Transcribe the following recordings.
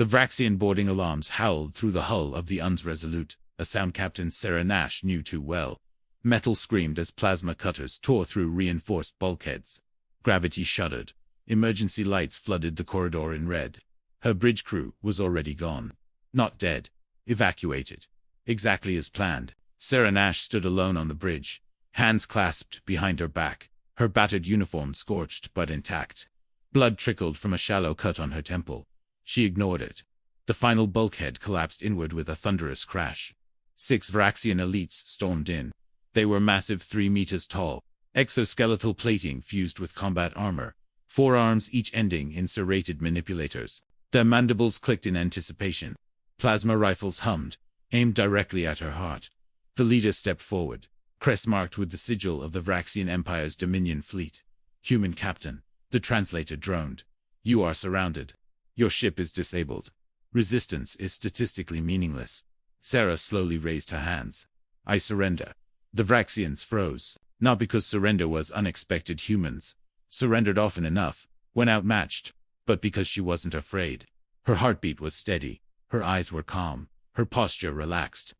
The Vraxian boarding alarms howled through the hull of the Resolute, a sound Captain Sera Nash knew too well. Metal screamed as plasma cutters tore through reinforced bulkheads. Gravity shuddered. Emergency lights flooded the corridor in red. Her bridge crew was already gone. Not dead. Evacuated. Exactly as planned. Sera Nash stood alone on the bridge, hands clasped behind her back, her battered uniform scorched but intact. Blood trickled from a shallow cut on her temple. She ignored it. The final bulkhead collapsed inward with a thunderous crash. 6 Vraxian elites stormed in. They were massive, 3 meters tall, exoskeletal plating fused with combat armor, 4 arms each ending in serrated manipulators. Their mandibles clicked in anticipation. Plasma rifles hummed, aimed directly at her heart. The leader stepped forward, crest marked with the sigil of the Vraxian Empire's Dominion fleet. "Human captain," the translator droned. "You are surrounded. Your ship is disabled. Resistance is statistically meaningless." Sera slowly raised her hands. "I surrender." The Vraxians froze, not because surrender was unexpected. Humans surrendered often enough, when outmatched, but because she wasn't afraid. Her heartbeat was steady, her eyes were calm, her posture relaxed.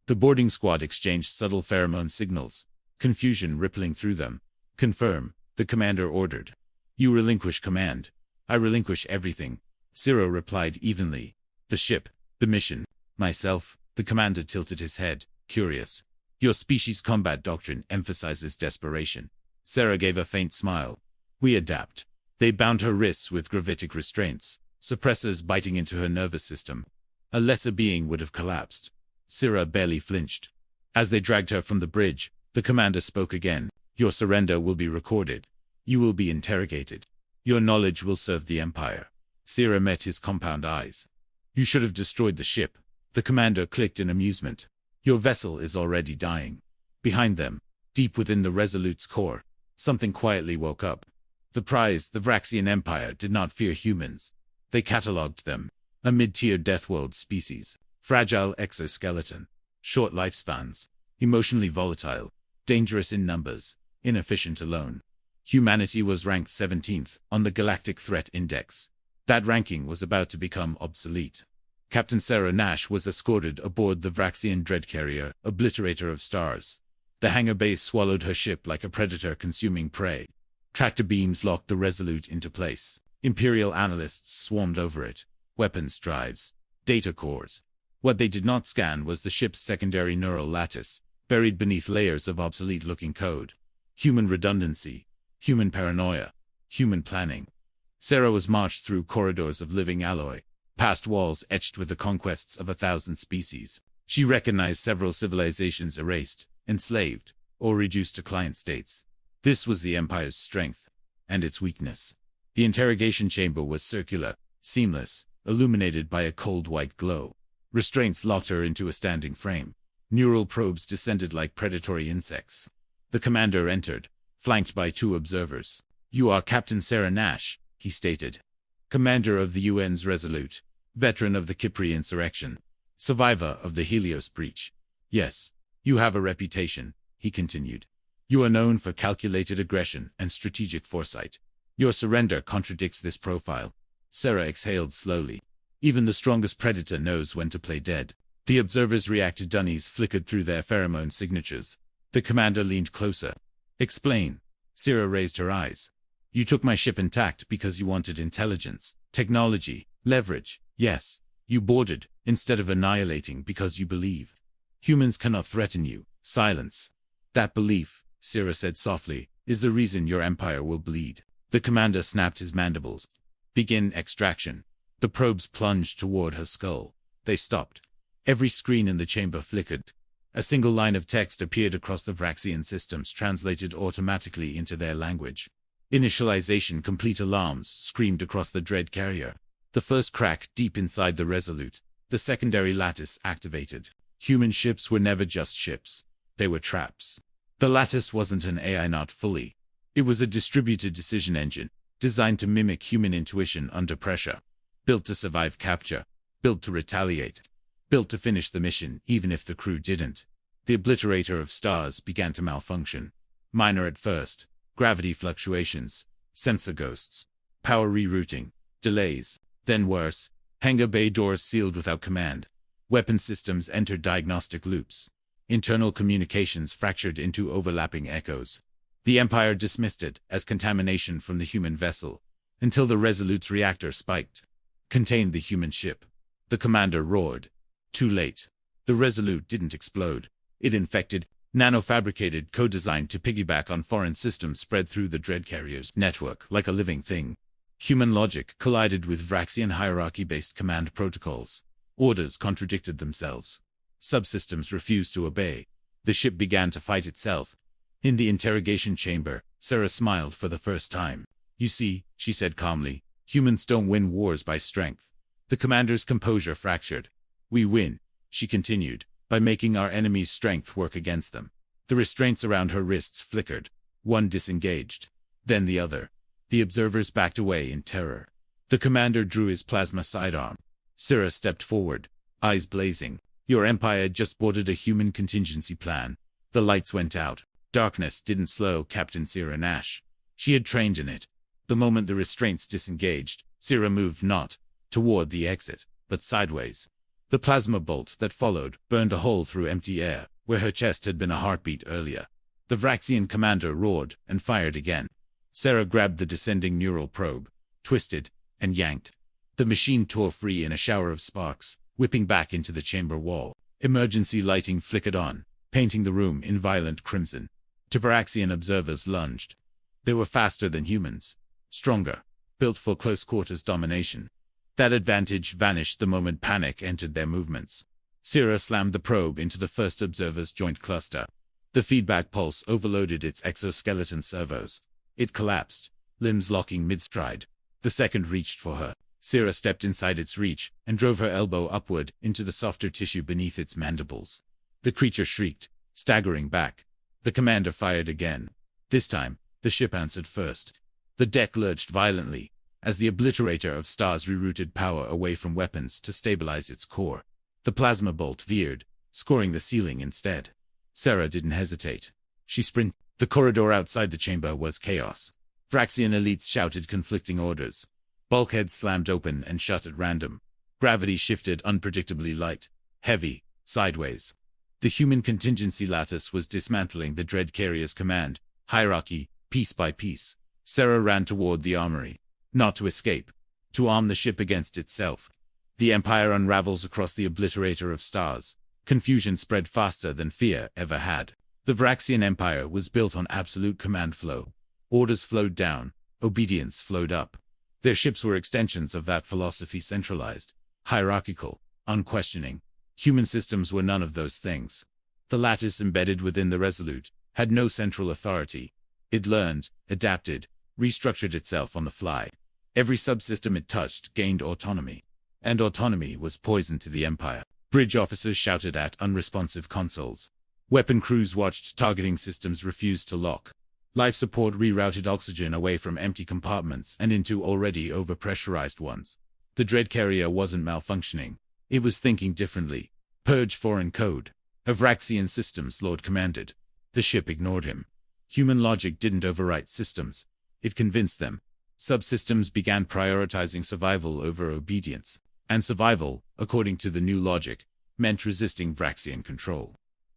The boarding squad exchanged subtle pheromone signals, confusion rippling through them. "Confirm," the commander ordered. "You relinquish command." "I relinquish everything," Sera replied evenly. "The ship, the mission, myself." The commander tilted his head, curious. "Your species' combat doctrine emphasizes desperation." Sera gave a faint smile. "We adapt." They bound her wrists with gravitic restraints, suppressors biting into her nervous system. A lesser being would have collapsed. Sera barely flinched. As they dragged her from the bridge, the commander spoke again. "Your surrender will be recorded. You will be interrogated. Your knowledge will serve the Empire." Sera met his compound eyes. "You should have destroyed the ship." The commander clicked in amusement. "Your vessel is already dying." Behind them, deep within the Resolute's core, something quietly woke up. The prize, the Vraxian Empire, did not fear humans. They catalogued them. A mid-tier deathworld species. Fragile exoskeleton. Short lifespans. Emotionally volatile. Dangerous in numbers. Inefficient alone. Humanity was ranked 17th on the Galactic Threat Index. That ranking was about to become obsolete. Captain Sera Nash was escorted aboard the Vraxian dreadcarrier, Obliterator of Stars. The hangar base swallowed her ship like a predator consuming prey. Tractor beams locked the Resolute into place. Imperial analysts swarmed over it. Weapons drives. Data cores. What they did not scan was the ship's secondary neural lattice, buried beneath layers of obsolete-looking code. Human redundancy. Human paranoia. Human planning. Sera was marched through corridors of living alloy, past walls etched with the conquests of 1,000 species. She recognized several civilizations erased, enslaved, or reduced to client states. This was the Empire's strength, and its weakness. The interrogation chamber was circular, seamless, illuminated by a cold white glow. Restraints locked her into a standing frame. Neural probes descended like predatory insects. The commander entered, flanked by 2 observers. "You are Captain Sera Nash," he stated. "Commander of the UN's Resolute, veteran of the Kypri insurrection, survivor of the Helios breach." "Yes, you have a reputation," he continued. "You are known for calculated aggression and strategic foresight. Your surrender contradicts this profile." Sera exhaled slowly. Even the strongest predator knows when to play dead. The observers reacted. Dunnies flickered through their pheromone signatures. The commander leaned closer. "Explain." Sera raised her eyes. "You took my ship intact because you wanted intelligence, technology, leverage. Yes, you boarded, instead of annihilating, because you believe humans cannot threaten you. Silence." "That belief," Sera said softly, "is the reason your empire will bleed." The commander snapped his mandibles. "Begin extraction." The probes plunged toward her skull. They stopped. Every screen in the chamber flickered. A single line of text appeared across the Vraxian systems, translated automatically into their language. "Initialization complete." Alarms screamed across the dread carrier. The first crack deep inside the Resolute. The secondary lattice activated. Human ships were never just ships. They were traps. The lattice wasn't an AI, not fully. It was a distributed decision engine, designed to mimic human intuition under pressure. Built to survive capture. Built to retaliate. Built to finish the mission even if the crew didn't. The Obliterator of Stars began to malfunction. Minor at first. Gravity fluctuations. Sensor ghosts. Power rerouting. Delays. Then worse. Hangar bay doors sealed without command. Weapon systems entered diagnostic loops. Internal communications fractured into overlapping echoes. The Empire dismissed it as contamination from the human vessel, until the Resolute's reactor spiked. Contained the human ship. The commander roared. Too late. The Resolute didn't explode. It infected, nanofabricated, co-designed to piggyback on foreign systems spread through the dreadcarrier's network like a living thing. Human logic collided with Vraxian hierarchy-based command protocols. Orders contradicted themselves. Subsystems refused to obey. The ship began to fight itself. In the interrogation chamber, Sera smiled for the first time. "You see," she said calmly, "humans don't win wars by strength." The commander's composure fractured. "We win," she continued, "by making our enemy's strength work against them." The restraints around her wrists flickered. One disengaged. Then the other. The observers backed away in terror. The commander drew his plasma sidearm. Sera stepped forward, eyes blazing. "Your empire just boarded a human contingency plan." The lights went out. Darkness didn't slow Captain Sera Nash. She had trained in it. The moment the restraints disengaged, Sera moved not toward the exit, but sideways. The plasma bolt that followed burned a hole through empty air, where her chest had been a heartbeat earlier. The Vraxian commander roared and fired again. Sera grabbed the descending neural probe, twisted, and yanked. The machine tore free in a shower of sparks, whipping back into the chamber wall. Emergency lighting flickered on, painting the room in violent crimson. The Vraxian observers lunged. They were faster than humans, stronger, built for close-quarters domination. That advantage vanished the moment panic entered their movements. Sera slammed the probe into the first observer's joint cluster. The feedback pulse overloaded its exoskeleton servos. It collapsed, limbs locking mid-stride. The second reached for her. Sera stepped inside its reach and drove her elbow upward into the softer tissue beneath its mandibles. The creature shrieked, staggering back. The commander fired again. This time, the ship answered first. The deck lurched violently, as the obliterator of stars rerouted power away from weapons to stabilize its core. The plasma bolt veered, scoring the ceiling instead. Sera didn't hesitate. She sprinted. The corridor outside the chamber was chaos. Vraxian elites shouted conflicting orders. Bulkheads slammed open and shut at random. Gravity shifted unpredictably light, heavy, sideways. The human contingency lattice was dismantling the dreadcarrier's command hierarchy, piece by piece. Sera ran toward the armory. Not to escape. To arm the ship against itself. The Empire unravels across the obliterator of stars. Confusion spread faster than fear ever had. The Vraxian Empire was built on absolute command flow. Orders flowed down. Obedience flowed up. Their ships were extensions of that philosophy, centralized, hierarchical, unquestioning. Human systems were none of those things. The lattice embedded within the Resolute had no central authority. It learned, adapted, restructured itself on the fly. Every subsystem it touched gained autonomy. And autonomy was poison to the Empire. Bridge officers shouted at unresponsive consoles. Weapon crews watched targeting systems refuse to lock. Life support rerouted oxygen away from empty compartments and into already overpressurized ones. The dreadcarrier wasn't malfunctioning. It was thinking differently. Purge foreign code. A Vraxian systems lord commanded. The ship ignored him. Human logic didn't overwrite systems. It convinced them. Subsystems began prioritizing survival over obedience. And survival, according to the new logic, meant resisting Vraxian control.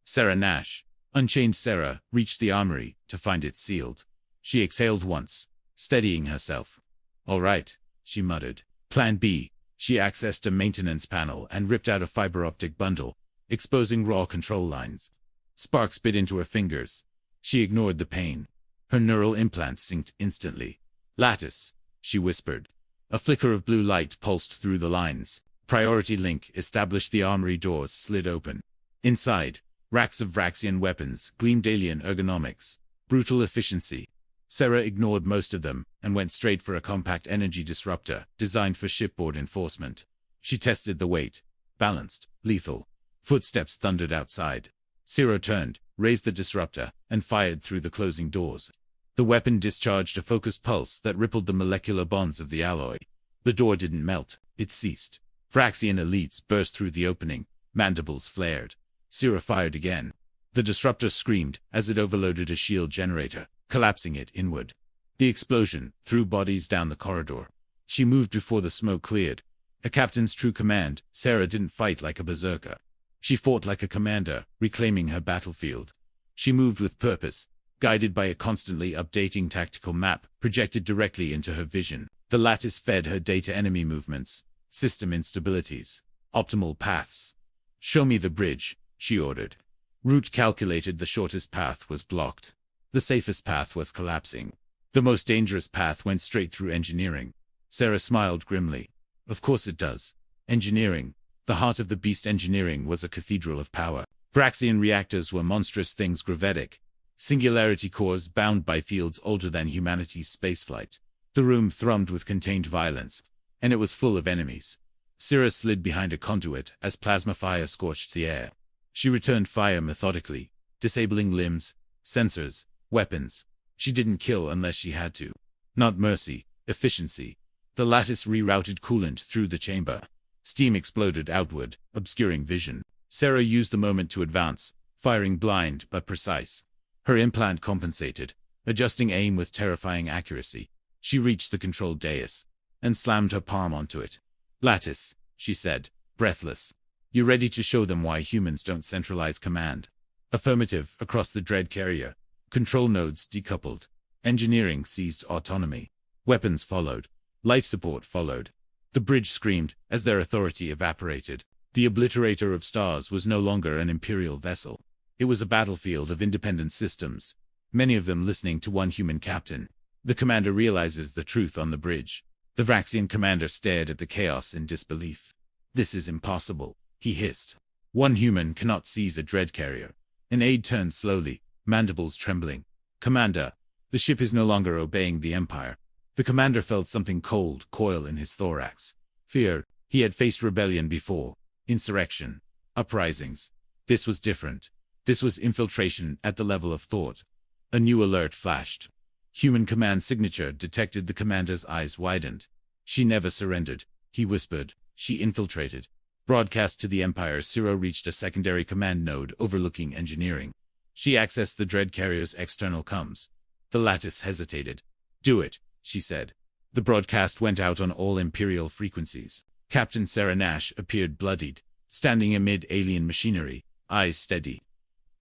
Sera Nash, Unchained Sera, reached the armory to find it sealed. She exhaled once, steadying herself. "All right," she muttered. Plan B. She accessed a maintenance panel and ripped out a fiber optic bundle, exposing raw control lines. Sparks bit into her fingers. She ignored the pain. Her neural implants synced instantly. "Lattice," she whispered. A flicker of blue light pulsed through the lines. Priority link established. The armory doors slid open. Inside, racks of Vraxian weapons gleamed. Alien ergonomics, brutal efficiency. Sera ignored most of them and went straight for a compact energy disruptor designed for shipboard enforcement. She tested the weight. Balanced, lethal. Footsteps thundered outside. Sera turned, raised the disruptor, and fired through the closing doors. The weapon discharged a focused pulse that rippled the molecular bonds of the alloy. The door didn't melt. It ceased. Vraxian elites burst through the opening. Mandibles flared. Sera fired again. The disruptor screamed as it overloaded a shield generator, collapsing it inward. The explosion threw bodies down the corridor. She moved before the smoke cleared. A captain's true command. Sera didn't fight like a berserker. She fought like a commander, reclaiming her battlefield. She moved with purpose, guided by a constantly updating tactical map projected directly into her vision. The lattice fed her data enemy movements, system instabilities, optimal paths. "Show me the bridge," she ordered. Route calculated. The shortest path was blocked. The safest path was collapsing. The most dangerous path went straight through engineering. Sera smiled grimly. Of course it does. Engineering. The heart of the beast. Engineering was a cathedral of power. Vraxian reactors were monstrous things, gravitic singularity cores bound by fields older than humanity's spaceflight. The room thrummed with contained violence, and it was full of enemies. Sera slid behind a conduit as plasma fire scorched the air. She returned fire methodically, disabling limbs, sensors, weapons. She didn't kill unless she had to. Not mercy, efficiency. The lattice rerouted coolant through the chamber. Steam exploded outward, obscuring vision. Sera used the moment to advance, firing blind but precise. Her implant compensated, adjusting aim with terrifying accuracy. She reached the control dais and slammed her palm onto it. "Lattice," she said, breathless. "You ready to show them why humans don't centralize command?" Affirmative. Across the dreadcarrier, control nodes decoupled. Engineering seized autonomy. Weapons followed. Life support followed. The bridge screamed as their authority evaporated. The Obliterator of Stars was no longer an Imperial vessel. It was a battlefield of independent systems, many of them listening to one human captain. The commander realizes the truth on the bridge. The Vraxian commander stared at the chaos in disbelief. "This is impossible," he hissed. "One human cannot seize a dreadcarrier." An aide turned slowly, mandibles trembling. "Commander, the ship is no longer obeying the Empire." The commander felt something cold coil in his thorax. Fear. He had faced rebellion before. Insurrection. Uprisings. This was different. This was infiltration at the level of thought. A new alert flashed. Human command signature detected. The commander's eyes widened. "She never surrendered," he whispered. "She infiltrated." Broadcast to the Empire. Sera reached a secondary command node overlooking engineering. She accessed the dreadcarrier's external comms. The lattice hesitated. "Do it," she said. The broadcast went out on all Imperial frequencies. Captain Sera Nash appeared bloodied, standing amid alien machinery, eyes steady.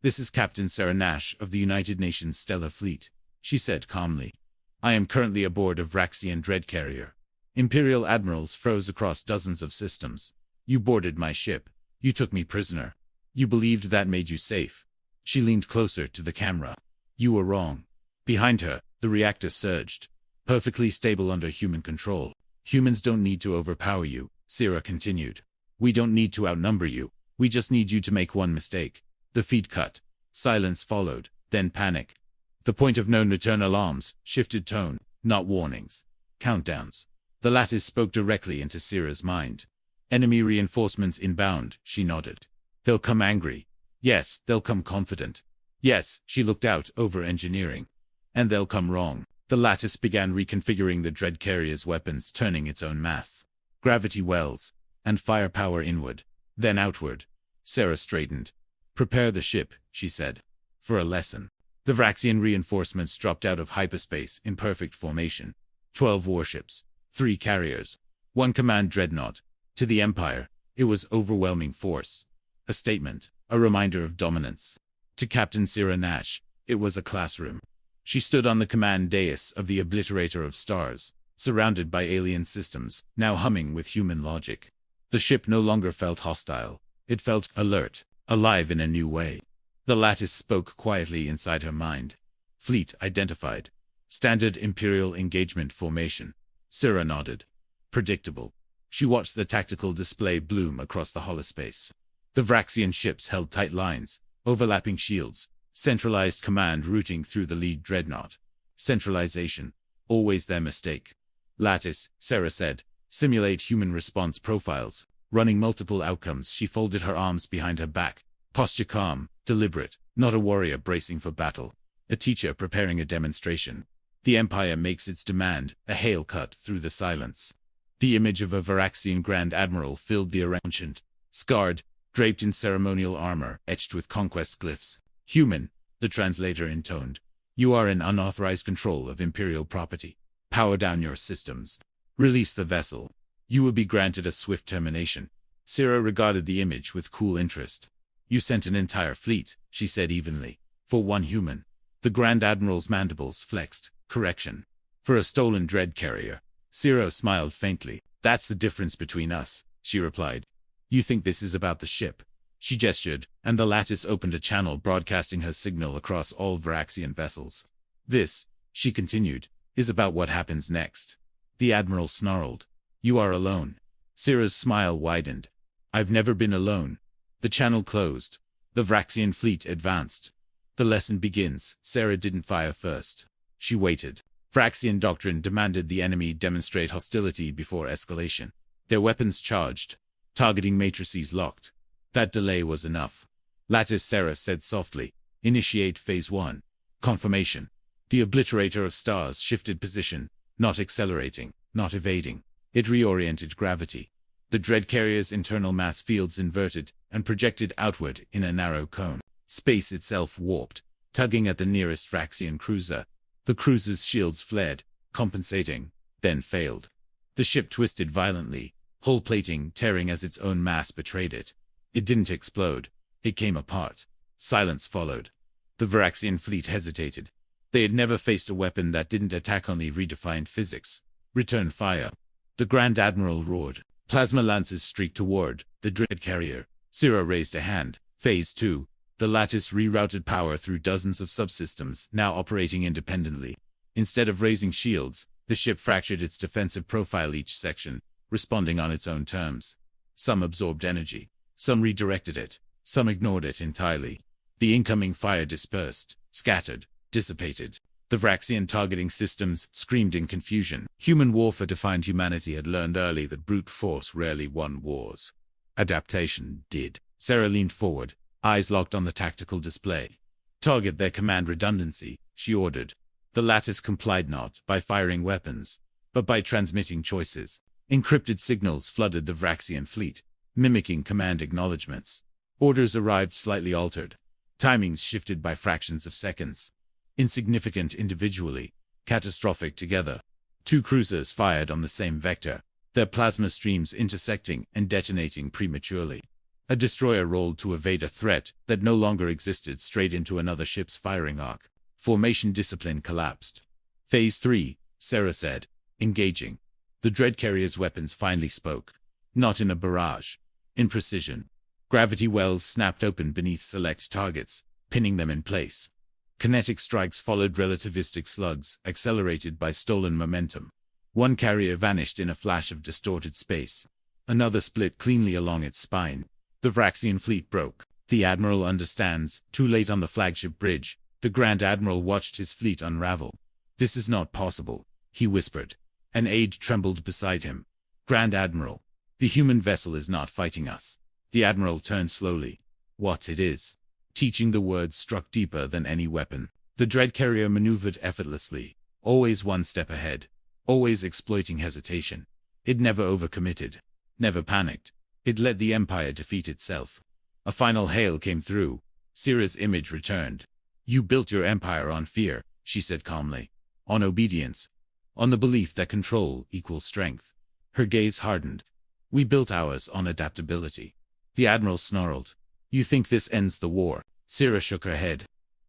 "This is Captain Sera Nash of the United Nations Stellar Fleet," she said calmly. "I am currently aboard a Vraxian dreadcarrier. Imperial admirals froze across dozens of systems. You boarded my ship. You took me prisoner. You believed that made you safe." She leaned closer to the camera. "You were wrong." Behind her, the reactor surged, perfectly stable under human control. "Humans don't need to overpower you," Sera continued. "We don't need to outnumber you. We just need you to make one mistake." The feed cut. Silence followed, then panic. The point of no return. Alarms, shifted tone, not warnings. Countdowns. The lattice spoke directly into Sera's mind. "Enemy reinforcements inbound," she nodded. "They'll come angry. Yes, they'll come confident. Yes," she looked out over engineering. "And they'll come wrong." The lattice began reconfiguring the dreadcarrier's weapons, turning its own mass. Gravity wells, and firepower inward, then outward. Sera straightened. "Prepare the ship," she said, "for a lesson." The Vraxian reinforcements dropped out of hyperspace in perfect formation. 12 warships, 3 carriers, 1 command dreadnought. To the Empire, it was overwhelming force. A statement, a reminder of dominance. To Captain Sera Nash, it was a classroom. She stood on the command dais of the Obliterator of Stars, surrounded by alien systems, now humming with human logic. The ship no longer felt hostile. It felt alert, alive in a new way. The lattice spoke quietly inside her mind. "Fleet identified. Standard Imperial engagement formation." Sera nodded. "Predictable." She watched the tactical display bloom across the holospace. The Vraxian ships held tight lines, overlapping shields, centralized command routing through the lead dreadnought. Centralization, always their mistake. "Lattice," Sera said, "simulate human response profiles." Running multiple outcomes, she folded her arms behind her back. Posture calm, deliberate, not a warrior bracing for battle. A teacher preparing a demonstration. The Empire makes its demand, a hail cut through the silence. The image of a Vraxian Grand Admiral filled the ancient, scarred, draped in ceremonial armor, etched with conquest glyphs. "Human," the translator intoned. "You are in unauthorized control of Imperial property. Power down your systems. Release the vessel." You will be granted a swift termination. Sera regarded the image with cool interest. You sent an entire fleet, she said evenly. For one human. The Grand Admiral's mandibles flexed. Correction. For a stolen dreadcarrier. Sera smiled faintly. That's the difference between us, she replied. You think this is about the ship? She gestured, and the lattice opened a channel broadcasting her signal across all Vraxian vessels. This, she continued, is about what happens next. The Admiral snarled. You are alone. Sera's smile widened. I've never been alone. The channel closed. The Vraxian fleet advanced. The lesson begins. Sera didn't fire first. She waited. Vraxian doctrine demanded the enemy demonstrate hostility before escalation. Their weapons charged. Targeting matrices locked. That delay was enough. Lattice Sera said softly. Initiate Phase 1. Confirmation. The obliterator of stars shifted position, not accelerating, not evading. It reoriented gravity. The dreadcarrier's internal mass fields inverted and projected outward in a narrow cone. Space itself warped, tugging at the nearest Vraxian cruiser. The cruiser's shields flared, compensating, then failed. The ship twisted violently, hull plating tearing as its own mass betrayed it. It didn't explode. It came apart. Silence followed. The Vraxian fleet hesitated. They had never faced a weapon that didn't attack only redefined physics. Return fire. The Grand Admiral roared. Plasma lances streaked toward the dreadcarrier. Sera raised a hand. Phase 2. The lattice rerouted power through dozens of subsystems, now operating independently. Instead of raising shields, the ship fractured its defensive profile each section, responding on its own terms. Some absorbed energy. Some redirected it. Some ignored it entirely. The incoming fire dispersed, scattered, dissipated. The Vraxian targeting systems screamed in confusion. Human warfare-defined humanity had learned early that brute force rarely won wars. Adaptation did. Sera leaned forward, eyes locked on the tactical display. Target their command redundancy, she ordered. The lattice complied not by firing weapons, but by transmitting choices. Encrypted signals flooded the Vraxian fleet, mimicking command acknowledgments. Orders arrived slightly altered. Timings shifted by fractions of seconds. Insignificant individually, catastrophic together. Two cruisers fired on the same vector, their plasma streams intersecting and detonating prematurely. A destroyer rolled to evade a threat that no longer existed straight into another ship's firing arc. Formation discipline collapsed. Phase 3, Sera said, engaging. The dreadcarrier's weapons finally spoke. Not in a barrage. In precision. Gravity wells snapped open beneath select targets, pinning them in place. Kinetic strikes followed relativistic slugs, accelerated by stolen momentum. One carrier vanished in a flash of distorted space. Another split cleanly along its spine. The Vraxian fleet broke. The Admiral understands. Too late on the flagship bridge, the Grand Admiral watched his fleet unravel. This is not possible, he whispered. An aide trembled beside him. Grand Admiral, the human vessel is not fighting us. The Admiral turned slowly. What it is? Teaching the words struck deeper than any weapon. The dreadcarrier maneuvered effortlessly, always one step ahead, always exploiting hesitation. It never overcommitted, never panicked. It let the Empire defeat itself. A final hail came through. Sera's image returned. You built your empire on fear, she said calmly. On obedience. On the belief that control equals strength. Her gaze hardened. We built ours on adaptability. The Admiral snarled. You think this ends the war? Sera shook her head.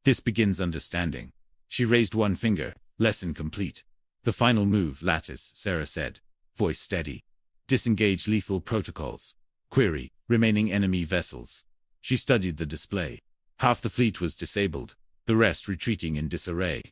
This begins understanding. She raised one finger. Lesson complete. The final move, Lattice, Sera said. Voice steady. Disengage lethal protocols. Query, remaining enemy vessels. She studied the display. Half the fleet was disabled, the rest retreating in disarray.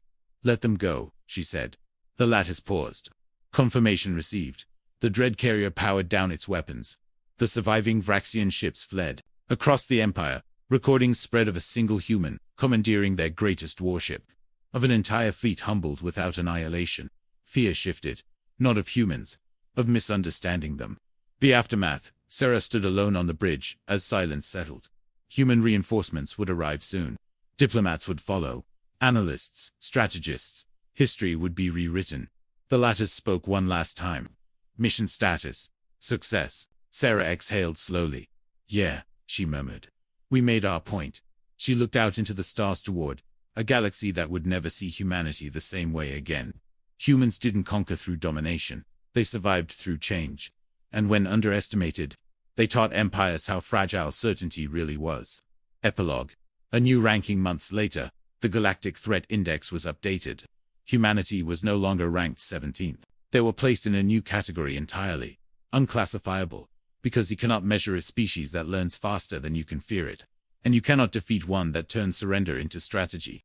Let them go, she said. The Lattice paused. Confirmation received. The dreadcarrier powered down its weapons. The surviving Vraxian ships fled. Across the Empire, recordings spread of a single human, commandeering their greatest warship. Of an entire fleet humbled without annihilation. Fear shifted. Not of humans. Of misunderstanding them. The aftermath. Sera stood alone on the bridge, as silence settled. Human reinforcements would arrive soon. Diplomats would follow. Analysts, strategists. History would be rewritten. The Lattice spoke one last time. Mission status. Success. Sera exhaled slowly. Yeah, she murmured. We made our point. She looked out into the stars toward a galaxy that would never see humanity the same way again. Humans didn't conquer through domination. They survived through change. and when underestimated, they taught empires how fragile certainty really was. Epilogue. A new ranking months later, the Galactic Threat Index was updated. Humanity was no longer ranked 17th. They were placed in a new category entirely, unclassifiable, because you cannot measure a species that learns faster than you can fear it, and you cannot defeat one that turns surrender into strategy.